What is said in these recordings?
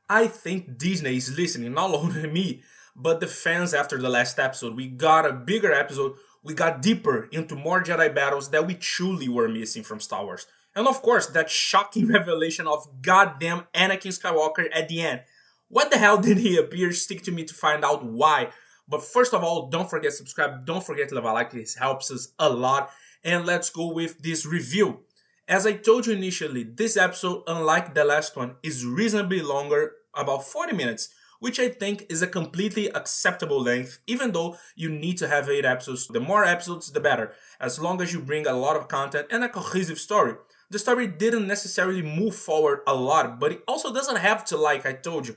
I think Disney is listening, not only me, but the fans after the last episode. We got a bigger episode, we got deeper into more Jedi battles that we truly were missing from Star Wars. And of course, that shocking revelation of goddamn Anakin Skywalker at the end. What the hell did he appear? Stick to me to find out why. But first of all, don't forget to subscribe, don't forget to leave a like, this helps us a lot. And let's go with this review. As I told you initially, this episode, unlike the last one, is reasonably longer, about 40 minutes, which I think is a completely acceptable length, even though you need to have 8 episodes. The more episodes, the better, as long as you bring a lot of content and a cohesive story. The story didn't necessarily move forward a lot, but it also doesn't have to, like I told you.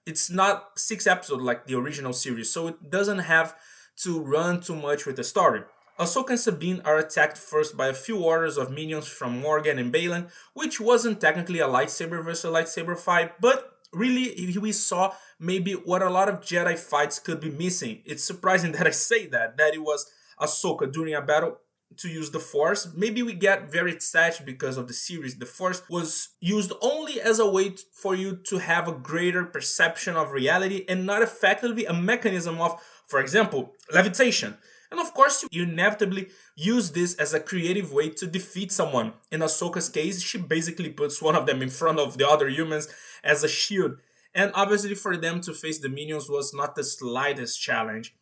It's not 6 episodes like the original series, so it doesn't have to run too much with the story. Ahsoka and Sabine are attacked first by a few orders of minions from Morgan and Balin, which wasn't technically a lightsaber versus lightsaber fight, but really we saw maybe what a lot of Jedi fights could be missing. It's surprising that I say that it was Ahsoka during a battle to use the Force. Maybe we get very attached because of the series. The Force was used only as a way for you to have a greater perception of reality and not effectively a mechanism of, for example, levitation. And of course, you inevitably use this as a creative way to defeat someone. In Ahsoka's case, she basically puts one of them in front of the other humans as a shield. And obviously for them to face the minions was not the slightest challenge.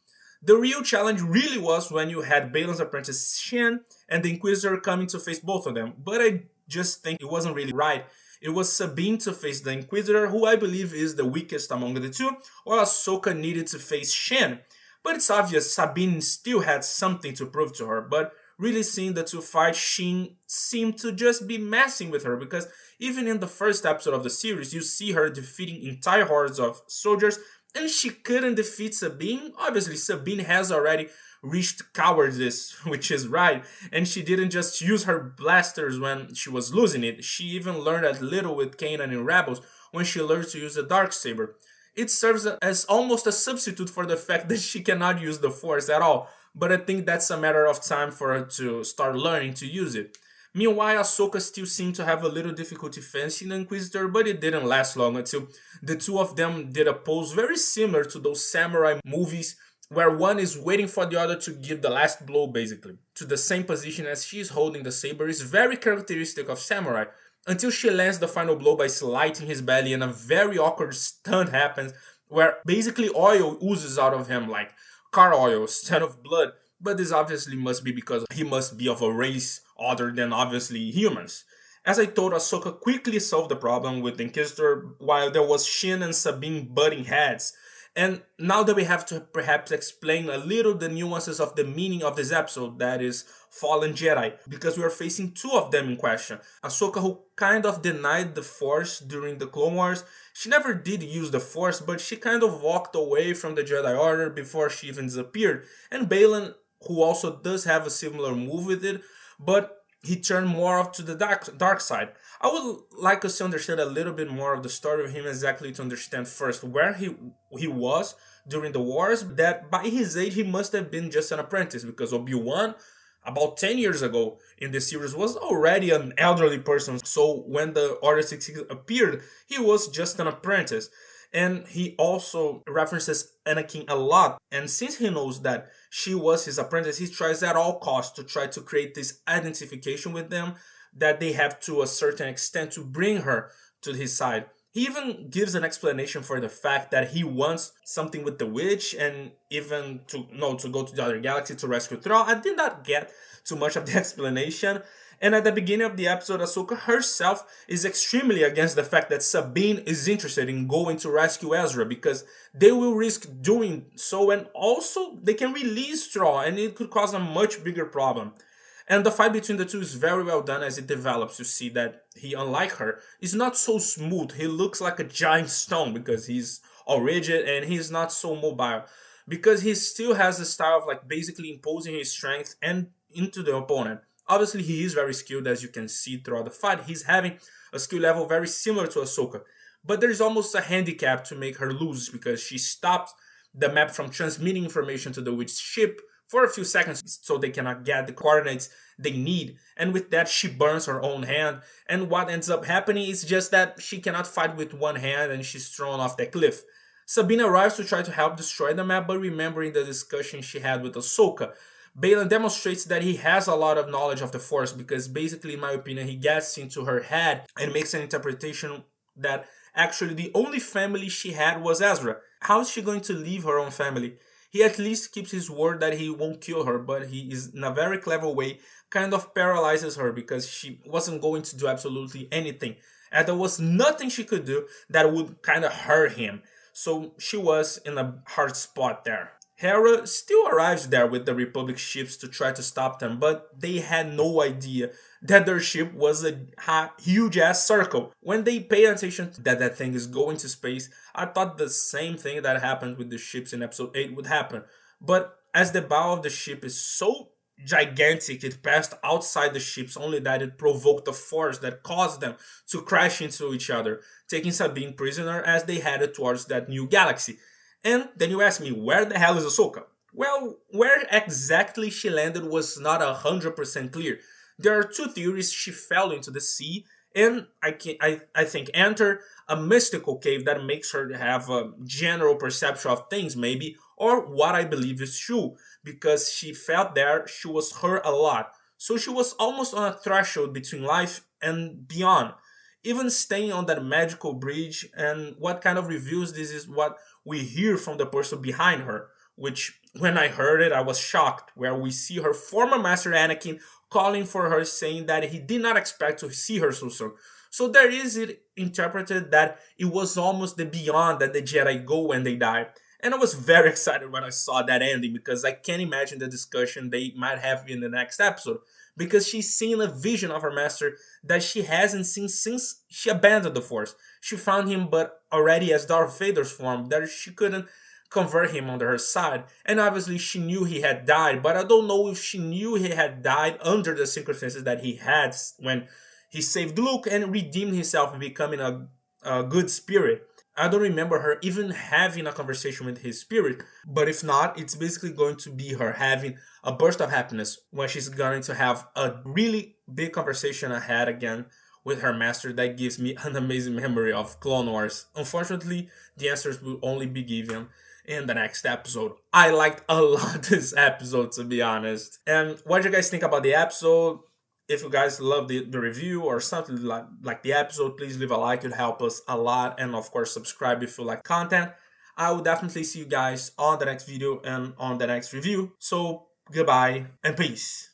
The real challenge really was when you had Balin's apprentice Shin and the Inquisitor coming to face both of them. But I just think it wasn't really right. It was Sabine to face the Inquisitor, who I believe is the weakest among the two, while Ahsoka needed to face Shin. But it's obvious Sabine still had something to prove to her, but really seeing the two fight, Shin seemed to just be messing with her, because even in the first episode of the series, you see her defeating entire hordes of soldiers, and she couldn't defeat Sabine. Obviously, Sabine has already reached cowardice, which is right, and she didn't just use her blasters when she was losing it. She even learned a little with Kanan in Rebels when she learned to use the Darksaber. It serves as almost a substitute for the fact that she cannot use the Force at all, but I think that's a matter of time for her to start learning to use it. Meanwhile, Ahsoka still seemed to have a little difficulty facing the Inquisitor, but it didn't last long until the two of them did a pose very similar to those samurai movies where one is waiting for the other to give the last blow, basically. To the same position as she is holding the saber is very characteristic of samurai, until she lands the final blow by slighting his belly and a very awkward stunt happens where basically oil oozes out of him like car oil instead of blood, but this obviously must be because he must be of a race other than obviously humans. As I told, Ahsoka quickly solved the problem with the Inquisitor while there was Shin and Sabine butting heads. And now that we have to perhaps explain a little the nuances of the meaning of this episode, that is Fallen Jedi, because we are facing two of them in question. Ahsoka, who kind of denied the Force during the Clone Wars. She never did use the Force, but she kind of walked away from the Jedi Order before she even disappeared. And Balin, who also does have a similar move with it, but he turned more to the dark side. I would like us to understand a little bit more of the story of him, exactly to understand first where he was during the wars. That by his age he must have been just an apprentice, because Obi-Wan about 10 years ago in the series was already an elderly person. So when the Order 66 appeared, he was just an apprentice. And he also references Anakin a lot. And since he knows that she was his apprentice, he tries at all costs to try to create this identification with them that they have to a certain extent to bring her to his side. He even gives an explanation for the fact that he wants something with the witch and even to go to the other galaxy to rescue Thrawn. I did not get too much of the explanation. And at the beginning of the episode, Ahsoka herself is extremely against the fact that Sabine is interested in going to rescue Ezra, because they will risk doing so, and also they can release Thrawn and it could cause a much bigger problem. And the fight between the two is very well done as it develops. You see that he, unlike her, is not so smooth. He looks like a giant stone because he's all rigid and he's not so mobile. Because he still has a style of like basically imposing his strength and into the opponent. Obviously, he is very skilled, as you can see throughout the fight. He's having a skill level very similar to Ahsoka. But there's almost a handicap to make her lose, because she stops the map from transmitting information to the witch ship for a few seconds so they cannot get the coordinates they need. And with that, she burns her own hand. And what ends up happening is just that she cannot fight with one hand and she's thrown off the cliff. Sabine arrives to try to help destroy the map, but remembering the discussion she had with Ahsoka, Balin demonstrates that he has a lot of knowledge of the Force because basically, in my opinion, he gets into her head and makes an interpretation that actually the only family she had was Ezra. How is she going to leave her own family? He at least keeps his word that he won't kill her, but he is, in a very clever way, kind of paralyzes her because she wasn't going to do absolutely anything. And there was nothing she could do that would kind of hurt him. So she was in a hard spot there. Hera still arrives there with the Republic ships to try to stop them, but they had no idea that their ship was a huge ass circle. When they pay attention to that thing is going to space, I thought the same thing that happened with the ships in episode 8 would happen. But as the bow of the ship is so gigantic, it passed outside the ships, only that it provoked a force that caused them to crash into each other, taking Sabine prisoner as they headed towards that new galaxy. And then you ask me, where the hell is Ahsoka? Well, where exactly she landed was not 100% clear. There are two theories: she fell into the sea, and I think enter a mystical cave that makes her have a general perception of things, maybe, or what I believe is true, because she felt there she was hurt a lot. So she was almost on a threshold between life and beyond. Even staying on that magical bridge, and what kind of reveals this is what we hear from the person behind her, which when I heard it, I was shocked, where we see her former master Anakin calling for her, saying that he did not expect to see her so soon. So there is it interpreted that it was almost the beyond that the Jedi go when they die. And I was very excited when I saw that ending because I can't imagine the discussion they might have in the next episode. Because she's seeing a vision of her master that she hasn't seen since she abandoned the Force. She found him, but already as Darth Vader's form, that she couldn't convert him onto her side. And obviously, she knew he had died, but I don't know if she knew he had died under the circumstances that he had when he saved Luke and redeemed himself and becoming a good spirit. I don't remember her even having a conversation with his spirit, but if not, it's basically going to be her having a burst of happiness when she's going to have a really big conversation ahead again with her master that gives me an amazing memory of Clone Wars. Unfortunately, the answers will only be given in the next episode. I liked a lot this episode, to be honest. And what do you guys think about the episode? If you guys love the review or something like the episode, please leave a like. It would help us a lot. And of course, subscribe if you like content. I will definitely see you guys on the next video and on the next review. So goodbye and peace.